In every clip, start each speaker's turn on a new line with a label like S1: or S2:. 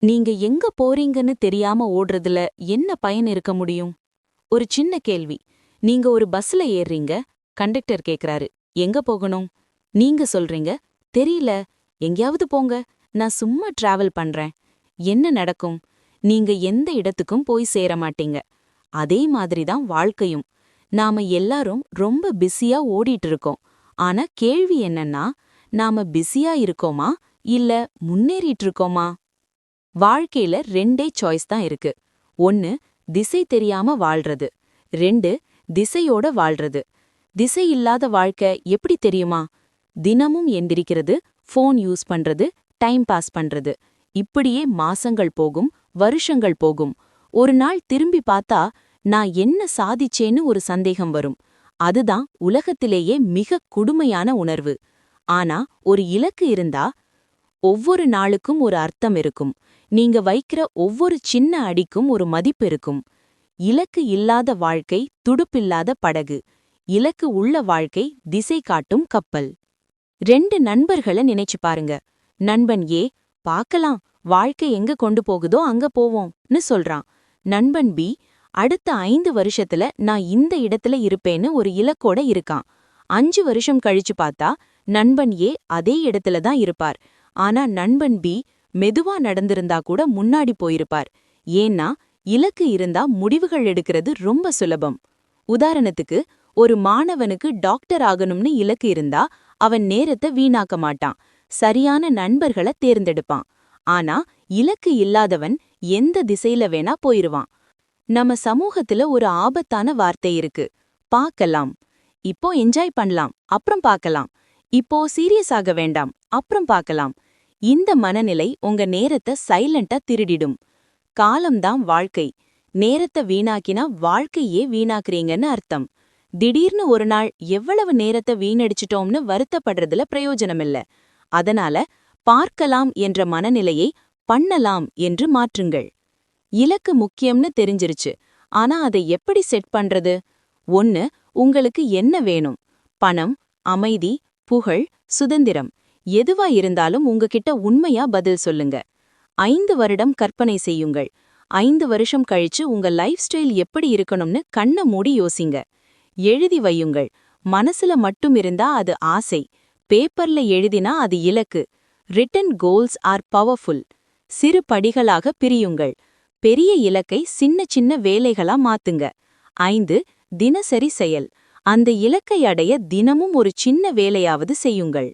S1: நீங்க எங்க போறீங்கன்னு தெரியாம ஓடுறதுல என்ன பயன் இருக்க முடியும்? ஒரு சின்ன கேள்வி. நீங்க ஒரு பஸ்ல ஏறுறீங்க. கண்டக்டர் கேக்குறாரு, எங்க போகணும்? நீங்க சொல்றீங்க, தெரியல, எங்கேயாவது போங்க, நான் சும்மா டிராவல் பண்றேன். என்ன நடக்கும்? நீங்க எந்த இடத்துக்கும் போய் சேர மாட்டீங்க. அதே மாதிரி தான் வாழ்க்கையும். நாம எல்லாரும் ரொம்ப பிஸியா ஓடிட்டு இருக்கோம். ஆனா கேள்வி என்னன்னா, நாம பிஸியா இருக்கோமா இல்ல முன்னேறிட்டு இருக்கோமா? வாழ்க்கையில ரெண்டே சாய்ஸ் தான் இருக்கு. ஒன்னு, திசை தெரியாம வாழ்றது. ரெண்டு, திசையோட வாழ்றது. திசை இல்லாத வாழ்க்கை எப்படி தெரியுமா? தினமும் எந்திரிக்கிறது, ஃபோன் யூஸ் பண்றது, டைம் பாஸ் பண்றது. இப்படியே மாசங்கள் போகும், வருஷங்கள் போகும். ஒரு நாள் திரும்பி பார்த்தா நான் என்ன சாதிச்சேன்னு ஒரு சந்தேகம் வரும். அதுதான் உலகத்திலேயே மிக கொடுமையான உணர்வு. ஆனா ஒரு இலக்கு இருந்தா ஒவ்வொரு நாளுக்கும் ஒரு அர்த்தம் இருக்கும். நீங்க வைக்கிற ஒவ்வொரு சின்ன அடிக்கும் ஒரு மதிப்பு இருக்கும். இலக்கு இல்லாத வாழ்க்கை துடுப்பில்லாத படகு. இலக்கு உள்ள வாழ்க்கை திசை காட்டும் கப்பல். ரெண்டு நண்பர்கள நினைச்சு பாருங்க. நண்பன் ஏ, பார்க்கலாம், வாழ்க்கை எங்க கொண்டு போகுதோ அங்க போவோம்னு சொல்றான். நண்பன் பி, அடுத்த 5 வருஷத்துல நான் இந்த இடத்துல இருப்பேன்னு ஒரு இலக்கோட இருக்கான். 5 வருஷம் கழிச்சு பார்த்தா நண்பன் ஏ அதே இடத்துல தான் இருப்பார். ஆனா நண்பன் பி மெதுவா நடந்திருந்தா கூட முன்னாடி போயிருப்பார். ஏன்னா இலக்கு இருந்தா முடிவுகள் எடுக்கிறது ரொம்ப சுலபம். உதாரணத்துக்கு, ஒரு மாணவனுக்கு டாக்டர் ஆகணும்னு இலக்கு இருந்தா அவன் நேரத்தை வீணாக்க மாட்டான். சரியான நண்பர்களை தேர்ந்தெடுப்பான். ஆனா இலக்கு இல்லாதவன் எந்த திசையில வேணா போயிருவான். நம்ம சமூகத்துல ஒரு ஆபத்தான வார்த்தை இருக்கு. பார்க்கலாம். இப்போ என்ஜாய் பண்ணலாம், அப்புறம் பார்க்கலாம். இப்போ சீரியஸ் ஆக வேண்டாம், அப்புறம் பார்க்கலாம். இந்த மனநிலை உங்க நேரத்தை சைலண்டா திருடிடும். காலம்தான் வாழ்க்கை. நேரத்தை வீணாக்கினா வாழ்க்கையே வீணாக்குறீங்கன்னு அர்த்தம். திடீர்னு ஒரு நாள் எவ்வளவு நேரத்தை வீணடிச்சிட்டோம்னு வருத்தப்படுறதுல பிரயோஜனமில்ல. அதனால பார்க்கலாம் என்ற மனநிலையை பண்ணலாம் என்று மாற்றுங்கள். இலக்கு முக்கியம்னு தெரிஞ்சிருச்சு. ஆனா அதை எப்படி செட் பண்றது? ஒன்னு, உங்களுக்கு என்ன வேணும்? பணம், அமைதி, புகழ், சுதந்திரம். எதுவா இருந்தாலும் உங்ககிட்ட உண்மையா பதில் சொல்லுங்க. 5 வருடம் கற்பனை செய்யுங்கள். 5 வருஷம் கழிச்சு உங்க லைஃப் ஸ்டைல் எப்படி இருக்கணும்னு கண்ண மூடி யோசிங்க. எழுதி வையுங்கள். மனசுல மட்டும் இருந்தா அது ஆசை. பேப்பர்ல எழுதினா அது இலக்கு. Written goals are powerful. சிறு படிகளாக பிரியுங்கள். பெரிய இலக்கை சின்ன சின்ன வேலைகளா மாத்துங்க. 5. தினசரி செயல். அந்த இலக்கை அடைய தினமும் ஒரு சின்ன வேலையாவது செய்யுங்கள்.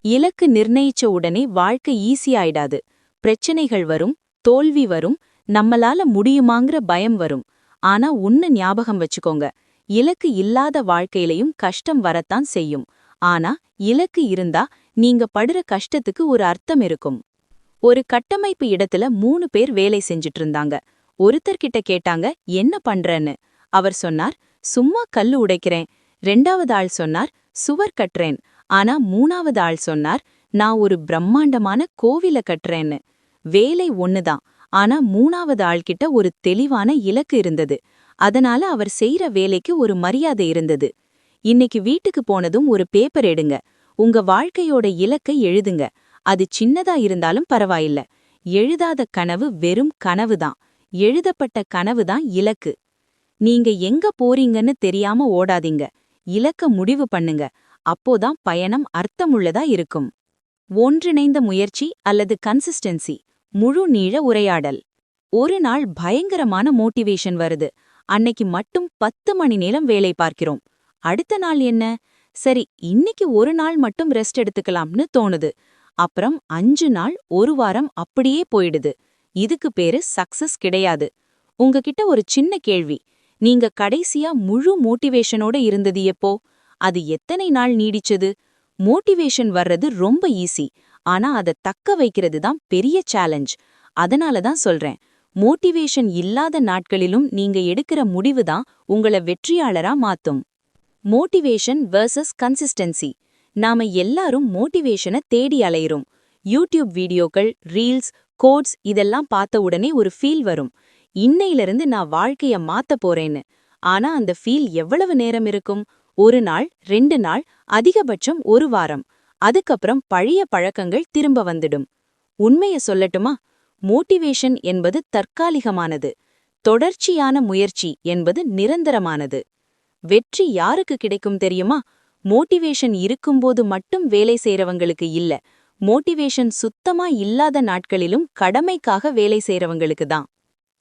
S1: இலக்கு நிர்ணயிச்ச உடனே வாழ்க்கை ஈஸியாயிடாது. பிரச்சனைகள் வரும், தோல்வி வரும், நம்மளால முடியுமாங்கிற பயம் வரும். ஆனா உன்ன ஞாபகம் வச்சுக்கோங்க, இலக்கு இல்லாத வாழ்க்கையிலையும் கஷ்டம் வரத்தான் செய்யும். ஆனா இலக்கு இருந்தா நீங்க படுற கஷ்டத்துக்கு ஒரு அர்த்தம் இருக்கும். ஒரு கட்டமைப்பு இடத்துல 3 பேர் வேலை செஞ்சிட்டு இருந்தாங்க. ஒருத்தர்கிட்ட கேட்டாங்க, என்ன பண்றேன்னு. அவர் சொன்னார், சும்மா கல்லு உடைக்கிறேன். 2வது ஆள் சொன்னார், சுவர் கட்டுறேன். ஆனா 3வது ஆள் சொன்னார், நான் ஒரு பிரம்மாண்டமான கோவில கட்டுறேன்னு. வேலை ஒண்ணுதான். ஆனா 3வது ஆள்கிட்ட ஒரு தெளிவான இலக்கு இருந்தது. அதனால அவர் செய்யற வேலைக்கு ஒரு மரியாதை இருந்தது. இன்னைக்கு வீட்டுக்கு போனதும் ஒரு பேப்பர் எடுங்க. உங்க வாழ்க்கையோட இலக்கை எழுதுங்க. அது சின்னதா இருந்தாலும் பரவாயில்ல. எழுதாத கனவு வெறும் கனவுதான். எழுதப்பட்ட கனவுதான் இலக்கு. நீங்க எங்க போறீங்கன்னு தெரியாம ஓடாதீங்க. இலக்க முடிவு பண்ணுங்க. அப்போதான் பயணம் அர்த்தமுள்ளதா இருக்கும். ஒன்றிணைந்த முயற்சி அல்லது கன்சிஸ்டன்சி. முழு நீள உரையாடல். ஒரு நாள் பயங்கரமான மோட்டிவேஷன் வருது. அன்னைக்கு மட்டும் 10 மணி நேரம் வேலை பார்க்கிறோம். அடுத்த நாள் என்ன? சரி, இன்னைக்கு ஒரு நாள் மட்டும் ரெஸ்ட் எடுத்துக்கலாம்னு தோணுது. அப்புறம் 5 நாள், ஒரு வாரம் அப்படியே போயிடுது. இதுக்கு பேரு சக்சஸ் கிடையாது. உங்ககிட்ட ஒரு சின்ன கேள்வி. நீங்க கடைசியா முழு மோட்டிவேஷனோட இருந்தது எப்போ? அது எத்தனை நாள் நீடிச்சது? மோட்டிவேஷன் வர்றது ரொம்ப ஈஸி. ஆனா அதை தக்க வைக்கிறது தான் பெரிய சேலஞ்ச். அதனால தான் சொல்றேன், மோட்டிவேஷன் இல்லாத நாட்களிலும் நீங்க எடுக்கிற முடிவு தான் உங்கள வெற்றியாளரா மாத்தும். Motivation versus consistency. நாம எல்லாரும் மோட்டிவேஷனை தேடி அலையிறோம். யூடியூப் வீடியோக்கள், ரீல்ஸ், கோட்ஸ் இதெல்லாம் பார்த்த உடனே ஒரு ஃபீல் வரும். இன்னையிலிருந்து நான் வாழ்க்கைய மாத்த போறேன்னு. ஆனா அந்த ஃபீல் எவ்வளவு நேரம் இருக்கும்? ஒரு நாள், 2 நாள், அதிகபட்சம் ஒரு வாரம். அதுக்கப்புறம் பழைய பழக்கங்கள் திரும்ப வந்துடும். உண்மைய சொல்லட்டுமா? மோட்டிவேஷன் என்பது தற்காலிகமானது, தொடர்ச்சியான முயற்சி என்பது நிரந்தரமானது. வெற்றி யாருக்கு கிடைக்கும் தெரியுமா? மோட்டிவேஷன் இருக்கும்போது மட்டும் வேலை செய்றவங்களுக்கு இல்ல, மோட்டிவேஷன் சுத்தமா இல்லாத நாட்களிலும் கடமைக்காக வேலை செய்றவங்களுக்கு தான்.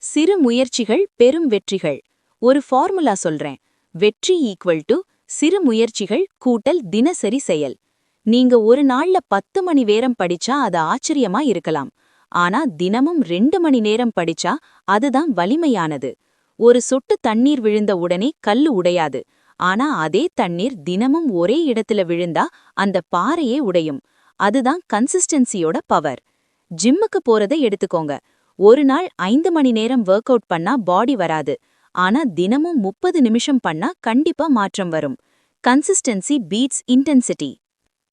S1: சிறு முயற்சிகள் பெரும் வெற்றிகள். ஒரு ஃபார்முலா சொல்றேன். வெற்றி ஈக்குவல் டு சிறு முயற்சிகள் கூட்டல் தினசரி செயல். நீங்க ஒரு நாள்ல 10 மணி நேரம் படிச்சா அது ஆச்சரியமா இருக்கலாம். ஆனா தினமும் 2 மணி நேரம் படிச்சா அதுதான் வலிமையானது. ஒரு சொட்டு தண்ணீர் விழுந்த உடனே கல்லு உடையாது. ஆனா அதே தண்ணீர் தினமும் ஒரே இடத்துல விழுந்தா அந்த பாறையே உடையும். அதுதான் கன்சிஸ்டன்சியோட பவர். ஜிம்முக்கு போறதை எடுத்துக்கோங்க. ஒரு நாள் 5 மணி நேரம் ஒர்க் அவுட் பண்ணா பாடி வராது. ஆனா தினமும் 30 நிமிஷம் பண்ணா கண்டிப்பா மாற்றம் வரும். Consistency beats intensity.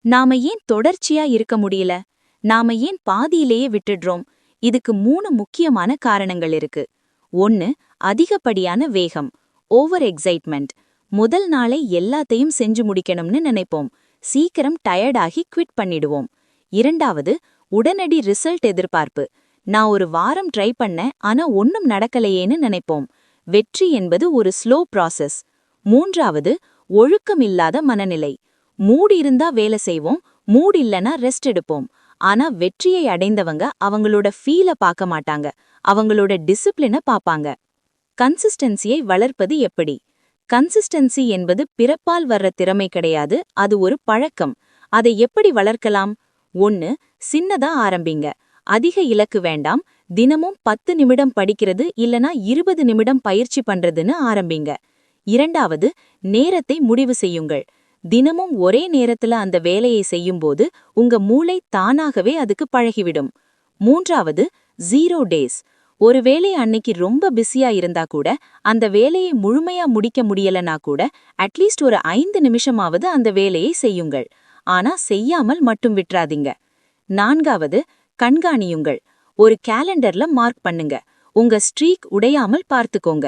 S1: நாம ஏன் தொடர்ச்சியா இருக்க முடியல? நாம ஏன் பாதியிலேயே விட்டுடுறோம்? இதுக்கு 3 முக்கியமான காரணங்கள் இருக்கு. 1. அதிகப்படியான வேகம், ஓவர் எக்ஸைட்மெண்ட். முதல் நாளே எல்லாத்தையும் செஞ்சு முடிக்கணும்னு நினைப்போம். சீக்கிரம் டயர்டாகி குவிட் பண்ணிடுவோம். 2. உடனடி ரிசல்ட் எதிர்பார்ப்பு. நான் ஒரு வாரம் ட்ரை பண்ணேன், ஆனா ஒன்னும் நடக்கலையேன்னு நினைப்போம். வெற்றி என்பது ஒரு ஸ்லோ ப்ராசஸ். 3. ஒழுக்கமில்லாத மனநிலை. மூடு இருந்தா வேலை செய்வோம், மூடு இல்லனா ரெஸ்ட் எடுப்போம். ஆனா வெற்றியை அடைந்தவங்க அவங்களோட ஃபீல பார்க்க மாட்டாங்க, அவங்களோட டிசிப்ளினை பாப்பாங்க. கன்சிஸ்டன்சியை வளர்ப்பது எப்படி? கன்சிஸ்டன்சி என்பது பிறப்பால் வர்ற திறமை கிடையாது, அது ஒரு பழக்கம். அதை எப்படி வளர்க்கலாம்? 1. சின்னதா ஆரம்பிங்க. அதிக இலக்கு வேண்டாம். தினமும் 10 நிமிடம் படிக்கிறது இல்லனா 20 நிமிடம் பயிற்சி பண்றதுன்னு ஆரம்பிங்க. 2. நேரத்தை முடிவு செய்யுங்கள். தினமும் ஒரே நேரத்துல அந்த வேலையை செய்யும்போது உங்க மூளை தானாகவே அதுக்கு பழகிவிடும். 3. 0 டேஸ். ஒரு வேலை அன்னைக்கு ரொம்ப பிஸியா இருந்தா கூட, அந்த வேலையை முழுமையா முடிக்க முடியலனா கூட, அட்லீஸ்ட் ஒரு 5 நிமிஷமாவது அந்த வேலையை செய்யுங்கள். ஆனா செய்யாமல் மட்டும் விட்றாதீங்க. 4. கண்காணியுங்கள். ஒரு கேலண்டர்ல மார்க் பண்ணுங்க. உங்க ஸ்ட்ரீக் உடையாமல் பார்த்துக்கோங்க.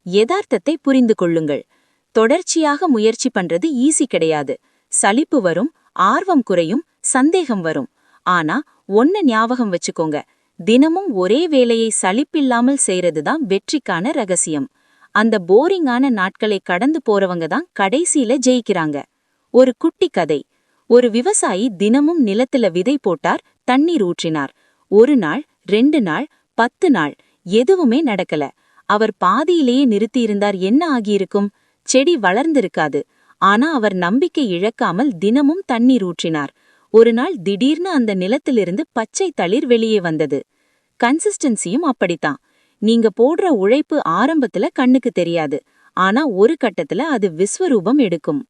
S1: யதார்த்தத்தை புரிந்து கொள்ளுங்கள். தொடர்ச்சியாக முயற்சி பண்றது ஈஸி கிடையாது. சலிப்பு வரும், ஆர்வம் குறையும், சந்தேகம் வரும். ஆனா ஒன்னு ஞாபகம் வச்சுக்கோங்க, தினமும் ஒரே வேலையை சலிப்பில்லாமல் செய்யறதுதான் வெற்றிக்கான ரகசியம். அந்த போரிங்கான நாட்களை கடந்து போறவங்க தான் கடைசியில ஜெயிக்கிறாங்க. ஒரு குட்டி கதை. ஒரு விவசாயி தினமும் நிலத்துல விதை போட்டார், தண்ணீர் ஊற்றினார். 1 நாள், 2 நாள், 10 நாள் எதுவுமே நடக்கல. அவர் பாதியிலேயே நிறுத்தியிருந்தார், என்ன ஆகியிருக்கும்? செடி வளர்ந்திருக்காது. ஆனா அவர் நம்பிக்கை இழக்காமல் தினமும் தண்ணீர் ஊற்றினார். ஒரு நாள் திடீர்னு அந்த நிலத்திலிருந்து பச்சை தளிர் வெளியே வந்தது. கன்சிஸ்டன்சியும் அப்படித்தான். நீங்க போடுற உழைப்பு ஆரம்பத்துல கண்ணுக்கு தெரியாது, ஆனா ஒரு கட்டத்துல அது விஸ்வரூபம் எடுக்கும்.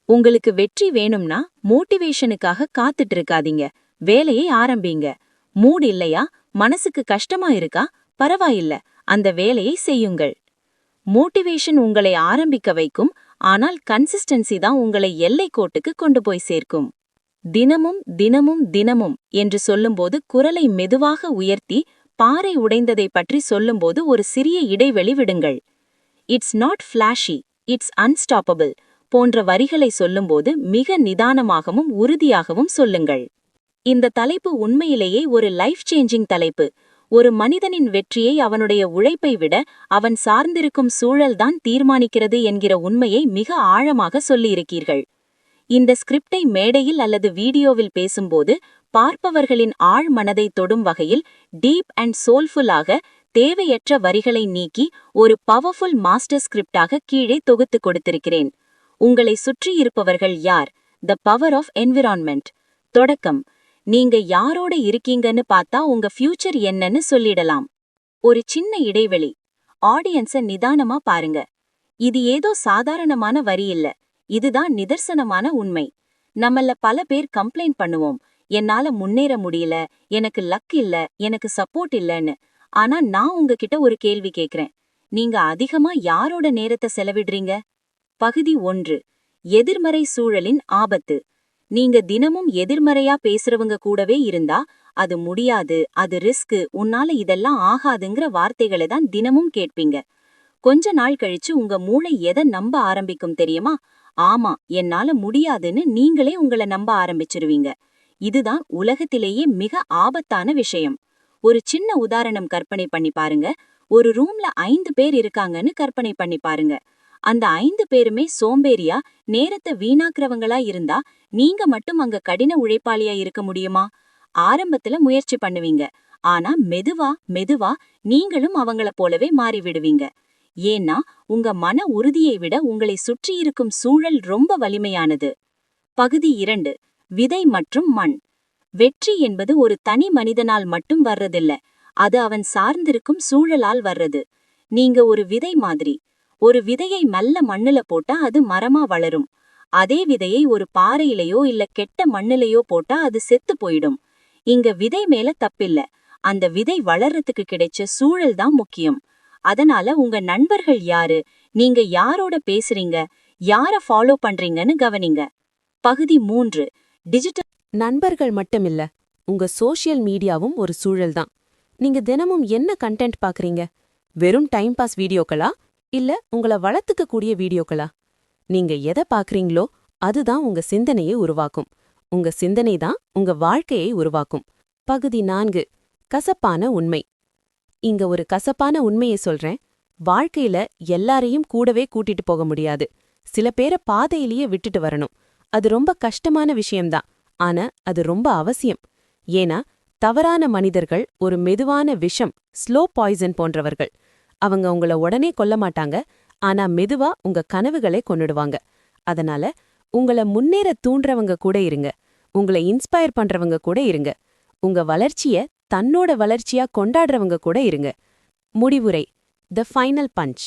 S1: உங்களுக்கு வெற்றி வேணும்னா மோட்டிவேஷனுக்காக காத்துட்டு இருக்காதீங்க, வேலையை ஆரம்பிங்க. மூட் இல்லையா? மனசுக்கு கஷ்டமா இருக்கா? பரவாயில்ல, அந்த வேலையை செய்யுங்கள். மோட்டிவேஷன் உங்களை ஆரம்பிக்க வைக்கும், ஆனால் கன்சிஸ்டன்சி தான் உங்களை எல்லைக்கோட்டுக்கு கொண்டு போய் சேர்க்கும். தினமும் தினமும் தினமும் என்று சொல்லும்போது குரலை மெதுவாக உயர்த்தி, பாறை உடைந்ததை பற்றி சொல்லும்போது ஒரு சிறிய இடைவெளி விடுங்கள். It's not flashy, it's unstoppable போன்ற வரிகளை சொல்லும்போது மிக நிதானமாகவும் உறுதியாகவும் சொல்லுங்கள். இந்த தலைப்பு உண்மையிலேயே ஒரு லைஃப் சேஞ்சிங் தலைப்பு. ஒரு மனிதனின் வெற்றியை அவனுடைய உழைப்பை விட அவன் சார்ந்திருக்கும் சூழல்தான் தீர்மானிக்கிறது என்கிற உண்மையை மிக ஆழமாக சொல்லியிருக்கீர்கள். இந்த ஸ்கிரிப்டை மேடையில் அல்லது வீடியோவில் பேசும்போது பார்ப்பவர்களின் ஆழ் மனதை தொடும் வகையில் டீப் அண்ட் சோல்ஃபுல்லாக தேவையற்ற வரிகளை நீக்கி ஒரு பவர்ஃபுல் மாஸ்டர் ஸ்கிரிப்டாக கீழே தொகுத்து கொடுத்திருக்கிறேன். உங்களை சுற்றி இருப்பவர்கள் யார்? The power of environment. தொடக்கம். நீங்க யாரோட இருக்கீங்கன்னு பார்த்தா உங்க ஃபியூச்சர் என்னன்னு சொல்லிடலாம். ஒரு சின்ன இடைவெளி. ஆடியன்ஸ நிதானமா பாருங்க. இது ஏதோ சாதாரணமான வரி இல்ல, இதுதான் நிதர்சனமான உண்மை. நம்மள பல பேர் கம்ப்ளைண்ட் பண்ணுவோம், என்னால முன்னேற முடியல, எனக்கு லக் இல்ல, எனக்கு சப்போர்ட் இல்லன்னு. ஆனா நான் உங்ககிட்ட ஒரு கேள்வி கேக்குறேன். நீங்க அதிகமா யாரோட நேரத்தை செலவிடுறீங்க? பகுதி 1. எதிர்மறை சூழலின் ஆபத்து. நீங்க தினமும் எதிர்மறையா பேசுறவங்க கூடவே இருந்தா, அது முடியாது, அது ரிஸ்க், உன்னால இதெல்லாம் ஆகாதுங்கிற வார்த்தைகளை தான் தினமும் கேட்பீங்க. கொஞ்ச நாள் கழிச்சு உங்க மூளை எதை நம்ப ஆரம்பிக்கும் தெரியுமா? ஆமா, என்னால முடியாதுன்னு நீங்களே உங்களை நம்ப ஆரம்பிச்சிருவீங்க. இதுதான் உலகத்திலேயே மிக ஆபத்தான விஷயம். ஒரு சின்ன உதாரணம் கற்பனை பண்ணி பாருங்க. ஒரு ரூம்ல 5 பேர் இருக்காங்கன்னு கற்பனை பண்ணி பாருங்க. அந்த 5 பேருமே சோம்பேறியா, நேரத்தை வீணாக்குறவங்களா இருந்தா, நீங்க மட்டும் அங்க கடின உழைப்பாளியா இருக்க முடியுமா? ஆரம்பத்துல முயற்சி பண்ணுவீங்க. ஆனா மெதுவா மெதுவா நீங்களும் அவங்கள போலவே மாறிவிடுவீங்க. ஏன்னா உங்க மன உறுதியை விட உங்களை சுற்றியிருக்கும் சூழல் ரொம்ப வலிமையானது. பகுதி 2. விதை மற்றும் மண். வெற்றி என்பது ஒரு தனி மனிதனால் மட்டும் வர்றதில்ல. அது அவன் சார்ந்திருக்கும் சூழலால் வர்றது. நீங்க ஒரு விதை மாதிரி. ஒரு விதையை நல்ல மண்ணுல போட்டா அது மரமா வளரும். அதே விதையை ஒரு பாறையிலையோ இல்ல கெட்ட மண்ணுலையோ போட்டா அது செத்து போயிடும். இங்க விதை மேல தப்பில்ல. அந்த விதை வளர்றதுக்கு கிடைச்ச சூழல் தான் முக்கியம். அதனால உங்க நண்பர்கள் யாரு, நீங்க யாரோட பேசுறீங்க, யார ஃபாலோ பண்றீங்கன்னு கவனிங்க. பகுதி 3. டிஜிட்டல்.
S2: நண்பர்கள் மட்டுமில்ல, உங்க சோஷியல் மீடியாவும் ஒரு சூழல் தான். நீங்க தினமும் என்ன கண்டென்ட் பாக்குறீங்க? வெறும் டைம் பாஸ் வீடியோக்களா இல்ல உங்கள வளர்த்துக்கக்கூடிய வீடியோக்களா? நீங்க எதை பாக்குறீங்களோ அதுதான் உங்க சிந்தனையை உருவாக்கும். உங்க சிந்தனை தான் உங்க வாழ்க்கையை உருவாக்கும். பகுதி 4. கசப்பான உண்மை. இங்க ஒரு கசப்பான உண்மையை சொல்றேன். வாழ்க்கையில எல்லாரையும் கூடவே கூட்டிட்டு போக முடியாது. சில பேரை பாதையிலேயே விட்டுட்டு வரணும். அது ரொம்ப கஷ்டமான விஷயம்தான். ஆனா அது ரொம்ப அவசியம். ஏன்னா தவறான மனிதர்கள் ஒரு மெதுவான விஷம், ஸ்லோ பாய்சன் போன்றவர்கள். அவங்க உங்கள உடனே கொல்ல மாட்டாங்க, ஆனா மெதுவா உங்க கனவுகளை கொன்னுடுவாங்க. அதனால உங்கள முன்னேற தூண்டுறவங்க கூட இருங்க. உங்களை இன்ஸ்பயர் பண்றவங்க கூட இருங்க. உங்க வளர்ச்சிய தன்னோட வளர்ச்சியா கொண்டாடுறவங்க கூட இருங்க. முடிவுரை. The final punch.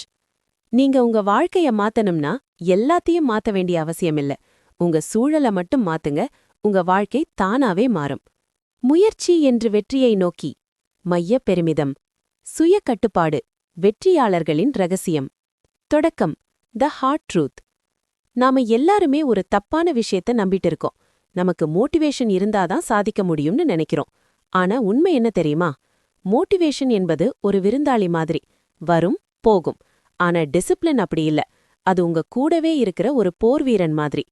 S2: நீங்க உங்க வாழ்க்கைய மாத்தணும்னா எல்லாத்தையும் மாத்த வேண்டிய அவசியமில்ல. உங்க சூழலை மட்டும் மாத்துங்க. உங்க வாழ்க்கை தானாவே மாறும். முயற்சி என்று வெற்றியை நோக்கி. மைய பெருமிதம். சுய கட்டுப்பாடு வெற்றியாளர்களின் ரகசியம். தொடக்கம். The hard truth. நாம எல்லாருமே ஒரு தப்பான விஷயத்த நம்பிட்டு இருக்கோம். நமக்கு மோட்டிவேஷன் இருந்தாதான் சாதிக்க முடியும்னு நினைக்கிறோம். ஆனா உண்மை என்ன தெரியுமா? மோட்டிவேஷன் என்பது ஒரு விருந்தாளி மாதிரி. வரும், போகும். ஆனா டிசிப்ளின் அப்படி இல்ல. அது உங்க கூடவே இருக்கிற ஒரு போர் வீரன் மாதிரி.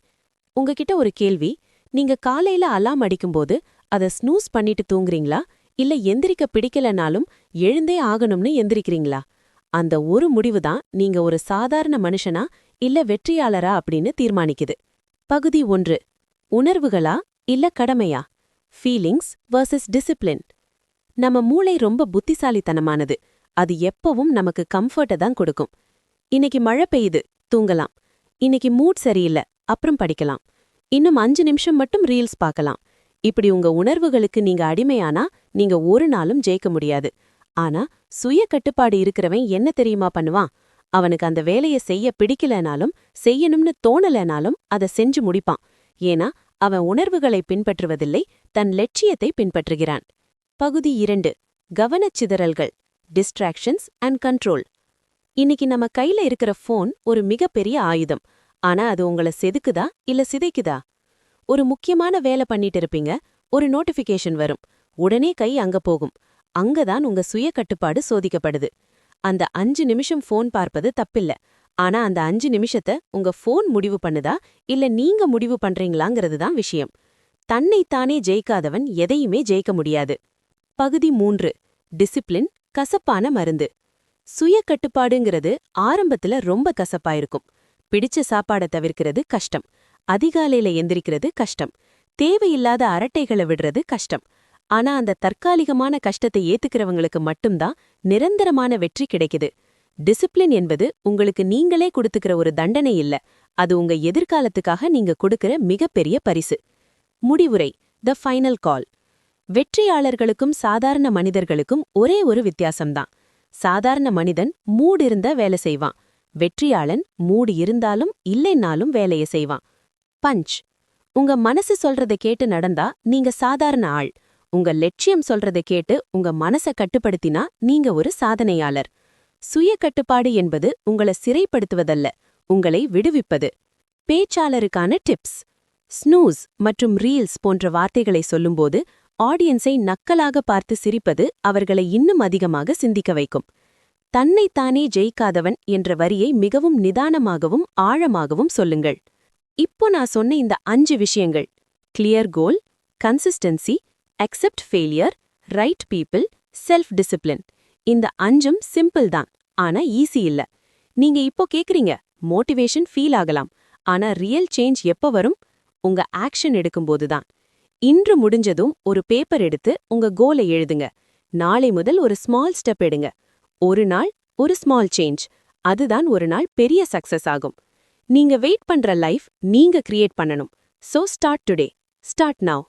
S2: உங்ககிட்ட ஒரு கேள்வி. நீங்க காலையில அலாம் அடிக்கும்போது அத ஸ்னூஸ் பண்ணிட்டு தூங்குறீங்களா, இல்ல எந்திரிக்க பிடிக்கலனாலும் எழுந்தே ஆகணும்னு எந்திரிக்கிறீங்களா? அந்த ஒரு முடிவுதான் நீங்க ஒரு சாதாரண மனுஷனா இல்ல வெற்றியாளரா அப்படின்னு தீர்மானிக்குது. பகுதி 1. உணர்வுகளா இல்ல கடமையா? Feelings versus discipline. நம்ம மூளை ரொம்ப புத்திசாலித்தனமானது. அது எப்பவும் நமக்கு கம்ஃபர்ட்ட தான் கொடுக்கும். இன்னைக்கு மழை பெய்யுது, தூங்கலாம். இன்னைக்கு மூட் சரியில்லை, அப்புறம் படிக்கலாம். இன்னும் 5 நிமிஷம் மட்டும் ரீல்ஸ் பார்க்கலாம். இப்படி உங்க உணர்வுகளுக்கு நீங்க அடிமையானா நீங்க ஒரு நாளும் ஜெயிக்க முடியாது. ஆனா சுய கட்டுப்பாடு இருக்கிறவன் என்ன தெரியுமா பண்ணுவான்? அவனுக்கு அந்த வேலைய செய்ய பிடிக்கலனாலும் செய்யணும்னு தோணலனாலும் அதை செஞ்சு முடிப்பான். ஏன்னா அவன் உணர்வுகளை பின்பற்றுவதில்லை, தன் லட்சியத்தை பின்பற்றுகிறான். பகுதி 2. கவனச்சிதறல்கள், டிஸ்ட்ராக்ஷன்ஸ் அண்ட் கண்ட்ரோல். இன்னைக்கு நம்ம கையில இருக்கிற ஃபோன் ஒரு மிகப்பெரிய ஆயுதம். ஆனா அது உங்களை செதுக்குதா இல்ல சிதைக்குதா? ஒரு முக்கியமான வேலை பண்ணிட்டு இருப்பீங்க, ஒரு நோட்டிஃபிகேஷன் வரும், உடனே கை அங்க போகும். அங்கதான் உங்க சுய கட்டுப்பாடு சோதிக்கப்படுது. அந்த 5 நிமிஷம் ஃபோன் பார்ப்பது தப்பில்ல. ஆனா அந்த 5 நிமிஷத்தை உங்க ஃபோன் முடிவு பண்ணுதா இல்ல நீங்க முடிவு பண்றீங்களாங்கிறது தான் விஷயம். தன்னைத்தானே ஜெயிக்காதவன் எதையுமே ஜெயிக்க முடியாது. பகுதி 3. டிசிப்ளின், கசப்பான மருந்து. சுய கட்டுப்பாடுங்கிறது ஆரம்பத்துல ரொம்ப கசப்பாயிருக்கும். பிடிச்ச சாப்பாட தவிர்க்கிறது கஷ்டம். அதிகாலையில எந்திரிக்கிறது கஷ்டம். தேவையில்லாத அரட்டைகளை விடுறது கஷ்டம். ஆனா அந்த தற்காலிகமான கஷ்டத்தை ஏத்துக்கிறவங்களுக்கு மட்டும்தான் நிரந்தரமான வெற்றி கிடைக்குது. டிசிப்ளின் என்பது உங்களுக்கு நீங்களே கொடுத்துக்கிற ஒரு தண்டனை இல்ல. அது உங்க எதிர்காலத்துக்காக நீங்க கொடுக்கிற மிகப்பெரிய பரிசு. முடிவுரை. த ஃபைனல் கால். வெற்றியாளர்களுக்கும் சாதாரண மனிதர்களுக்கும் ஒரே ஒரு வித்தியாசம்தான். சாதாரண மனிதன் மூடு இருந்தா வேலை செய்வான். வெற்றியாளன் மூடு இருந்தாலும் இல்லைன்னாலும் வேலையை செய்வான். பஞ்ச். உங்க மனசு சொல்றதை கேட்டு நடந்தா நீங்க சாதாரண ஆள். உங்க லட்சியம் சொல்றதை கேட்டு உங்க மனசை கட்டுப்படுத்தினா நீங்க ஒரு சாதனையாளர். சுய கட்டுப்பாடு என்பது உங்களை சிறைப்படுத்துவதல்ல, உங்களை விடுவிப்பது. பேச்சாளருக்கான டிப்ஸ். ஸ்னூஸ் மற்றும் ரீல்ஸ் போன்ற வார்த்தைகளை சொல்லும்போது ஆடியன்ஸை நக்கலாக பார்த்து சிரிப்பது அவர்களை இன்னும் அதிகமாக சிந்திக்க வைக்கும். தன்னைத்தானே ஜெயிக்காதவன் என்ற வரியை மிகவும் நிதானமாகவும் ஆழமாகவும் சொல்லுங்கள். இப்போ நான் சொன்ன இந்த 5 விஷயங்கள், clear goal, consistency, accept failure, right people, self discipline. இந்த 5ம் சிம்பிள் தான், ஆனா ஈஸி இல்ல. நீங்க இப்போ கேக்குறீங்க, மோட்டிவேஷன் ஃபீல் ஆகலாம், ஆனா ரியல் சேஞ்ச் எப்ப வரும்? உங்க ஆக்ஷன் எடுக்கும்போது தான். இன்று முடிஞ்சதும் ஒரு பேப்பர் எடுத்து உங்க கோலை எழுதுங்க. நாளை முதல் ஒரு ஸ்மால் ஸ்டெப் எடுங்க. ஒரு நாள் ஒரு ஸ்மால் சேஞ்ச், அதுதான் ஒரு நாள் பெரிய சக்சஸ் ஆகும். நீங்க வெயிட் பண்ற லைஃப் நீங்க கிரியேட் பண்ணணும். So start today. Start now.